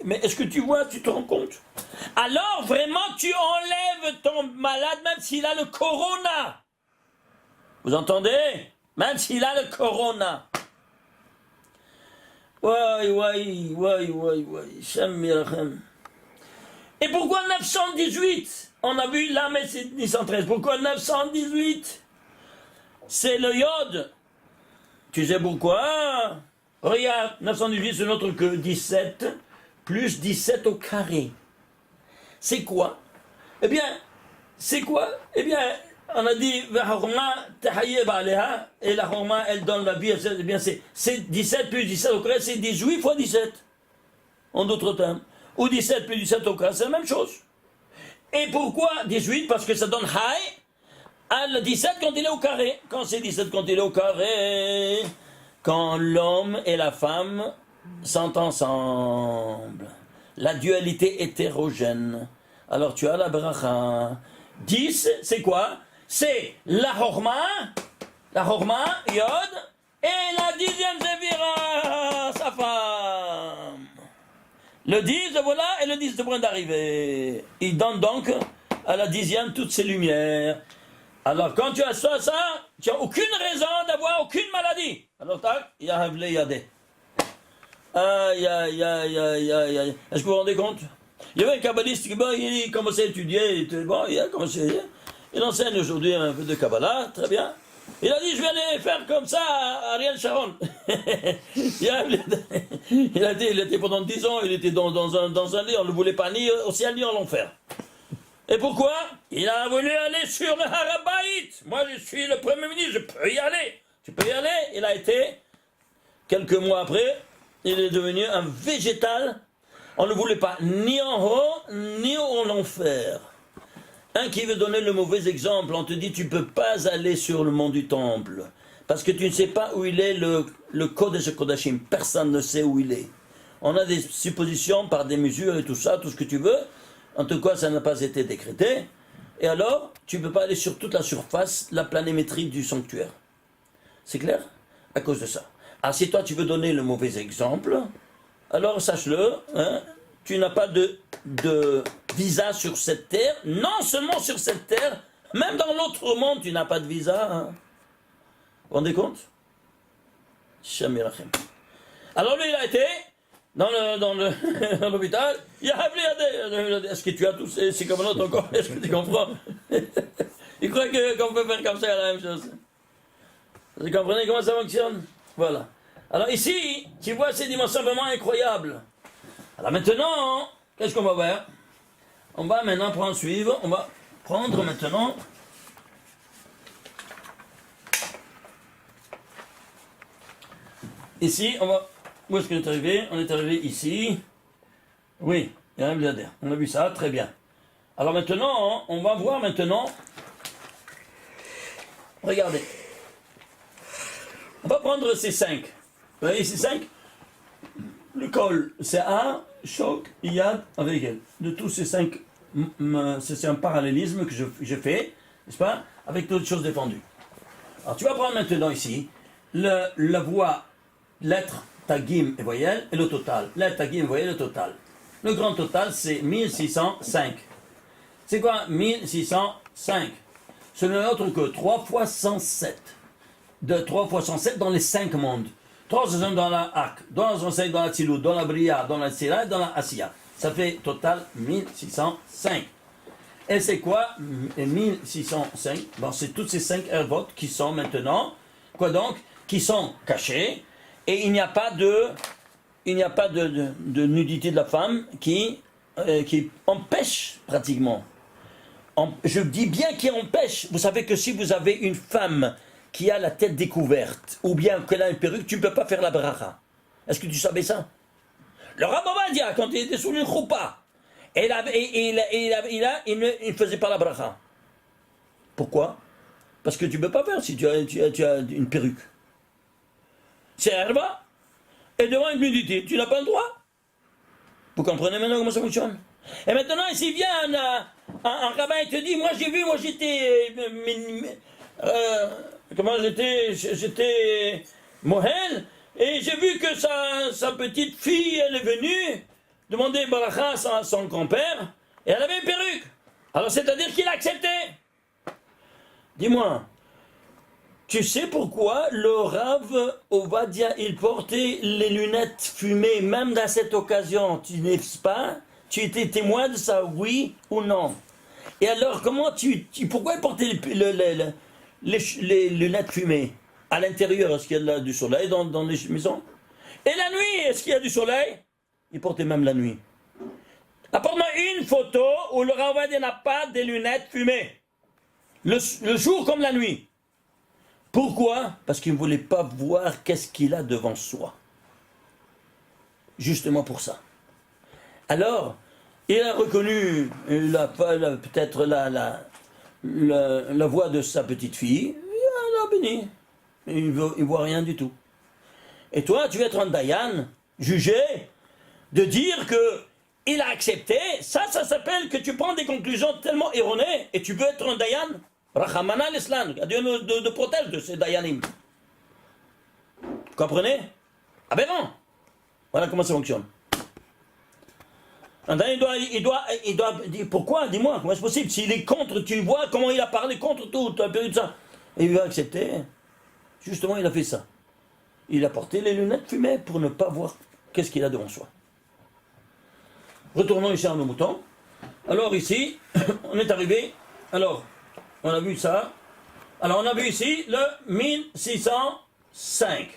Speaker 1: Mais est-ce que tu vois, tu te rends compte? Alors, vraiment, tu enlèves ton malade, même s'il a le corona. Vous entendez? Même s'il a le corona. Shem Yirachem. Et pourquoi 918? On a vu là, mais c'est 913. Pourquoi 918? C'est le yod. Tu sais pourquoi? Regarde, 918 c'est notre que 17 plus 17 au carré. C'est quoi? Eh bien, c'est quoi? Eh bien, on a dit et la chorma elle donne la vie. Eh bien, c'est 17 plus 17 au carré, c'est 18 fois 17. En d'autres termes. Ou 17 plus 17 au carré, c'est la même chose. Et pourquoi 18? Parce que ça donne high à le 17 quand il est au carré. Quand c'est 17 quand il est au carré? Quand l'homme et la femme sont ensemble. La dualité hétérogène. Alors tu as la bracha. 10, c'est quoi? C'est la chorma, yod, et la 10e zévira, sa femme. Le 10, voilà, et le 10 de point d'arrivée. Il donne donc à la 10e toutes ses lumières. Alors, quand tu as ça, tu n'as aucune raison d'avoir aucune maladie. Alors, tac, il y a un blé, il y a des. Aïe. Est-ce que vous vous rendez compte? Il y avait un kabbaliste qui il commençait à étudier, il enseigne aujourd'hui un peu de Kabbalah, très bien. Il a dit, je vais aller faire comme ça à Ariel Sharon. il était pendant 10 ans, il était dans un lit, on ne le voulait pas ni au ciel ni en enfer. Et pourquoi? Il a voulu aller sur le Harabait. Moi, je suis le Premier ministre, je peux y aller. Tu peux y aller. Il a été, quelques mois après, il est devenu un végétal. On ne voulait pas ni en haut, ni en enfer. Un qui veut donner le mauvais exemple, on te dit tu ne peux pas aller sur le mont du temple. Parce que tu ne sais pas où il est le Kodesh Kodashim. Personne ne sait où il est. On a des suppositions par des mesures et tout ça, tout ce que tu veux. En tout cas, ça n'a pas été décrété. Et alors, tu ne peux pas aller sur toute la surface, la planimétrie du sanctuaire. C'est clair? À cause de ça. Alors, si toi, tu veux donner le mauvais exemple, alors sache-le, hein, tu n'as pas de visa sur cette terre. Non seulement sur cette terre, même dans l'autre monde, tu n'as pas de visa. Hein. Vous vous rendez compte? Shem Yirachem. Alors lui, il a été dans l'hôpital, il y a est-ce que tu as tous ces commandes encore? Est-ce que tu comprends? Il croit qu'on peut faire comme ça la même chose. Vous comprenez comment ça fonctionne? Voilà. Alors ici, tu vois ces dimensions vraiment incroyables. Alors maintenant, qu'est-ce qu'on va faire? On va maintenant suivre, on va prendre maintenant ici, on va. Où est-ce qu'on est arrivé? On est arrivé ici. Oui, il y a un milliardaire. On a vu ça, très bien. Alors maintenant, on va voir maintenant. Regardez. On va prendre ces 5. Vous voyez ces 5? Le col, c'est A, Choc, Yad, avec elle. De tous ces 5, c'est un parallélisme que je fais, n'est-ce pas? Avec d'autres choses défendues. Alors tu vas prendre maintenant ici la voix, lettre, tagim et voyelle, et le total. Lettre, tagim, voyelle, le total. Le grand total, c'est 1605. C'est quoi 1605? Ce n'est autre que 3 fois 107. De 3 fois 107 dans les 5 mondes. 3 dans la Ak, dans la 105 dans la Tzilut, dans la Bria, dans la Sira et dans la Asiya. Ça fait total 1605. Et c'est quoi 1605? Bon, c'est toutes ces 5 ervotes qui sont maintenant, quoi donc? Qui sont cachées, et il n'y a pas de nudité de la femme qui empêche pratiquement. Je dis bien qui empêche. Vous savez que si vous avez une femme qui a la tête découverte, ou bien qu'elle a une perruque, tu ne peux pas faire la bracha. Est-ce que tu savais ça? Le Rav Ovadia, quand il était sous une choupa, il ne faisait pas la bracha. Pourquoi? Parce que tu ne peux pas faire si tu as une perruque. C'est herba. Et devant une nudité, tu n'as pas le droit. Vous comprenez maintenant comment ça fonctionne? Et maintenant, s'il vient un rabbin et te dit, moi j'étais Mohel, et j'ai vu que sa petite fille, elle est venue demander baracha à son grand-père, et elle avait une perruque. Alors c'est-à-dire qu'il a accepté. Dis-moi, tu sais pourquoi le Rav Ovadia, il portait les lunettes fumées, même dans cette occasion, tu n'es pas? Tu étais témoin de ça, oui ou non? Et alors, pourquoi il portait les lunettes fumées? À l'intérieur, est-ce qu'il y a du soleil dans les maisons? Et la nuit, est-ce qu'il y a du soleil? Il portait même la nuit. Apporte-moi une photo où le Rav Ovadia n'a pas des lunettes fumées. Le jour comme la nuit. Pourquoi? Parce qu'il ne voulait pas voir qu'est-ce qu'il a devant soi. Justement pour ça. Alors, il a reconnu peut-être la voix de sa petite fille, il a béni. Il ne voit rien du tout. Et toi, tu vas être un dayan, jugé, de dire que il a accepté, ça s'appelle que tu prends des conclusions tellement erronées, et tu veux être un dayan. Rachamana l'Islam, Dieu nous protège de ces dayanim. Vous comprenez? Aberrant. Voilà comment ça fonctionne. Il doit dire pourquoi, dis-moi, comment c'est possible? S'il est contre, tu vois comment il a parlé contre tout, un peu de ça. Et il va accepter. Justement, il a fait ça. Il a porté les lunettes fumées pour ne pas voir qu'est-ce qu'il a devant soi. Retournons ici à nos moutons. Alors ici, on est arrivé. Alors, on a vu ça. Alors, on a vu ici le 1605.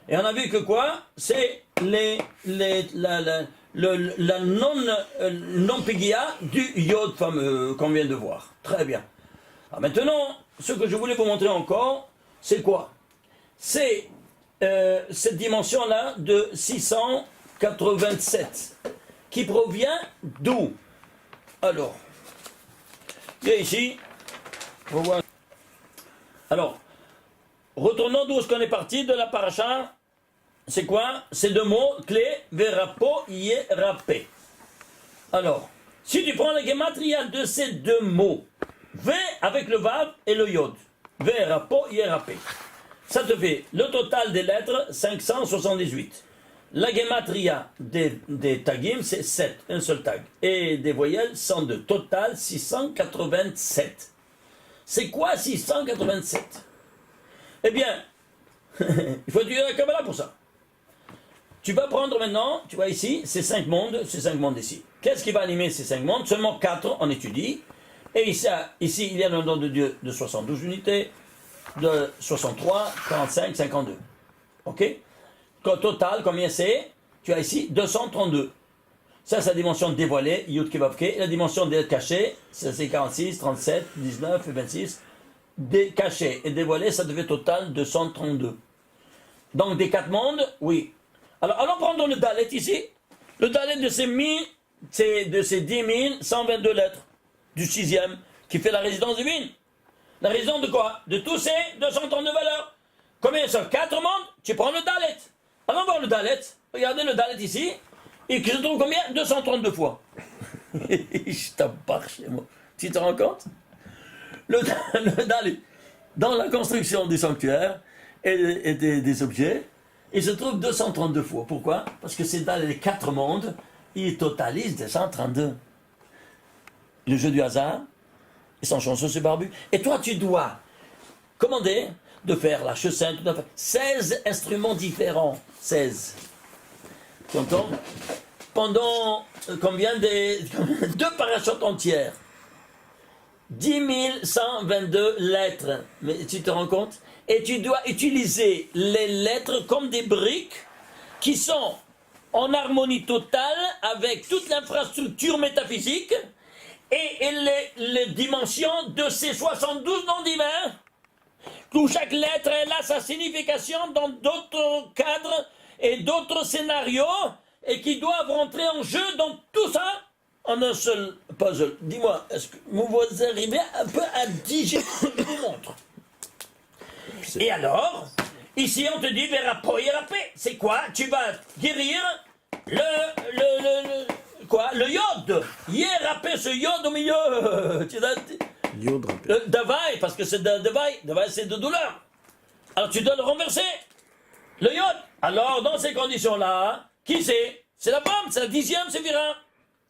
Speaker 1: Et on a vu que quoi? C'est la non-pégia du yod fameux qu'on vient de voir. Très bien. Alors maintenant, ce que je voulais vous montrer encore, c'est quoi? C'est cette dimension-là de 687, qui provient d'où? Alors, il y a ici, on voit. Alors, retournons d'où est-ce qu'on est parti, de la paracha. C'est quoi? C'est deux mots clés, verapo, yérapé. Alors, si tu prends la gematria de ces deux mots, V avec le vav et le yod, verapo, yérapé, ça te fait le total des lettres 578. La gematria des tagim, c'est 7, un seul tag. Et des voyelles, 102. Total, 687. C'est quoi 687? Eh bien, il faut étudier la Kabbalah pour ça. Tu vas prendre maintenant, tu vois ici, ces 5 mondes ici. Qu'est-ce qui va animer ces 5 mondes? Seulement 4, on étudie. Et ici, il y a le nom de Dieu de 72 unités, de 63, 45, 52. Ok? Au total, combien c'est? Tu as ici 232. Ça, c'est la dimension dévoilée, Yud Kevavke. Et la dimension cachée, c'est 46, 37, 19 et 26. Caché et dévoilé, ça devait total 232. Donc des 4 mondes, oui. Alors, allons prendre le Dalet ici. Le Dalet de ces 10 122 lettres du 6e, qui fait la résidence divine. La résidence de quoi? De tous ces 232 valeurs. Combien ça? 4 mondes? Tu prends le Dalet. Allons voir le Dalet. Regardez le Dalet ici. Et que je trouve combien? 232 fois. Je t'embarque chez moi. Tu te rends compte? Le Dalet, dans la construction du sanctuaire et des objets, il se trouve 232 fois. Pourquoi? Parce que c'est dans les 4 mondes, il totalise 232. Le jeu du hasard, ils sont chanceux, c'est barbu. Et toi, tu dois commander de faire la chaussette, 16 instruments différents. 16. Tu entends? Pendant combien de 2 parachutes entières? 10 122 lettres. Mais tu te rends compte? Et tu dois utiliser les lettres comme des briques qui sont en harmonie totale avec toute l'infrastructure métaphysique et les dimensions de ces 72 noms divins. Où chaque lettre elle a sa signification dans d'autres cadres et d'autres scénarios et qui doivent rentrer en jeu dans tout ça en un seul puzzle. Dis-moi, est-ce que vous arrivez un peu à digérer ce que je vous montre? Et alors, ici on te dit Verapo Yerape. C'est quoi? Tu vas guérir le iode. Yerape, ce iode au milieu. Tu dois, le Davai, parce que c'est de Davai. Davai, c'est de douleur. Alors tu dois le renverser. Le iode. Alors, dans ces conditions-là, qui c'est? C'est la femme, c'est la 10e séphira.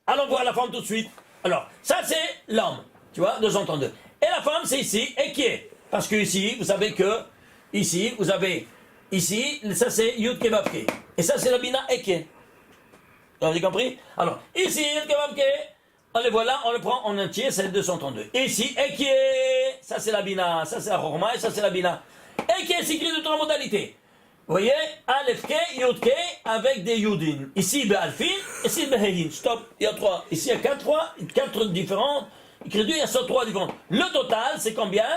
Speaker 1: Allons voir la femme tout de suite. Alors, ça c'est l'homme, tu vois, 232. Et la femme, c'est ici, et qui est? Parce que ici, vous savez que, ici, vous avez, ici, ça c'est Yud Kevavke. Et ça c'est la Bina Eke. Vous avez compris? Alors, ici, Yud Kevavke, on les voit là, on le prend en entier, c'est 232. Et ici, Eke, ça c'est la Bina, ça c'est la Chorma, et ça c'est la Bina. Eke, c'est écrit de 3 modalités. Vous voyez, Aleph Ke, Yud Ke, avec des Yudin. Ici, Be'alfin, ici, Be'helin. Stop, il y a 3. Ici, il y a 4 différents. Écriture, il y a 3 différents. Le total, c'est combien?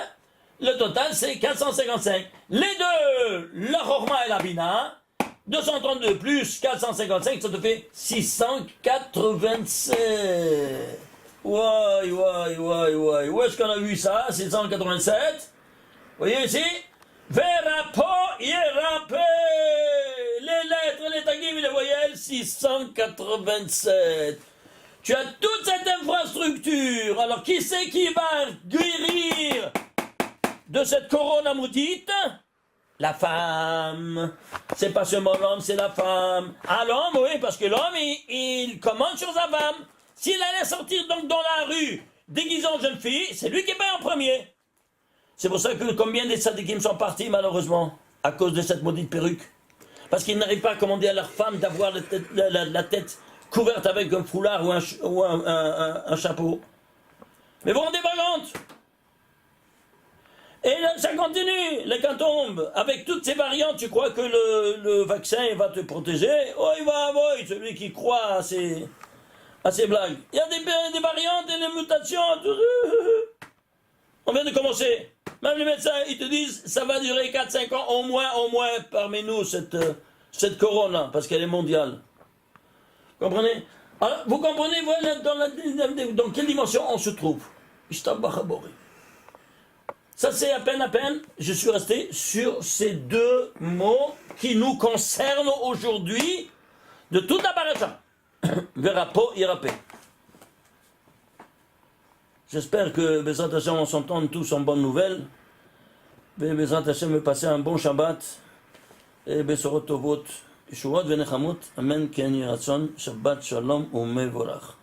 Speaker 1: Le total, c'est 455. Les deux, la Chorma et la Bina, 232 plus 455, ça te fait 687. Ouai. Où est-ce qu'on a vu ça? 687. Vous voyez ici? Verapo Yerape. Les lettres, les tagim et les voyelles, 687. Tu as toute cette infrastructure. Alors, qui c'est qui va guérir de cette corona maudite? La femme. C'est pas seulement l'homme, c'est la femme. Ah, l'homme, oui, parce que l'homme, il commande sur sa femme. S'il allait sortir donc dans la rue, déguisé en jeune fille, c'est lui qui paie en premier. C'est pour ça que combien des tzadikim sont partis, malheureusement, à cause de cette maudite perruque. Parce qu'ils n'arrivent pas à commander à leur femme d'avoir la tête couverte avec un foulard ou un chapeau. Mais vous rendez pas compte? Et là, ça continue, les catombes. Avec toutes ces variantes, tu crois que le vaccin va te protéger? Oh, il va, oui, celui qui croit à ces blagues. Il y a des variantes et des mutations. Tout. On vient de commencer. Même les médecins, ils te disent, ça va durer 4-5 ans, au moins, parmi nous, cette corona, parce qu'elle est mondiale. Vous comprenez? Alors, vous comprenez, voilà, dans quelle dimension on se trouve? Ça, c'est à peine, je suis resté sur ces 2 mots qui nous concernent aujourd'hui de toute la paracha. Verapo, Yerape. J'espère que Bezrat Hashem, on s'entende tous en bonnes nouvelles. Bezrat Hashem me passer un bon Shabbat. Et Besorot Tovot, Yeshuot Venechamot. Amen, Ken Yiratzon, Shabbat Shalom, Umevorach.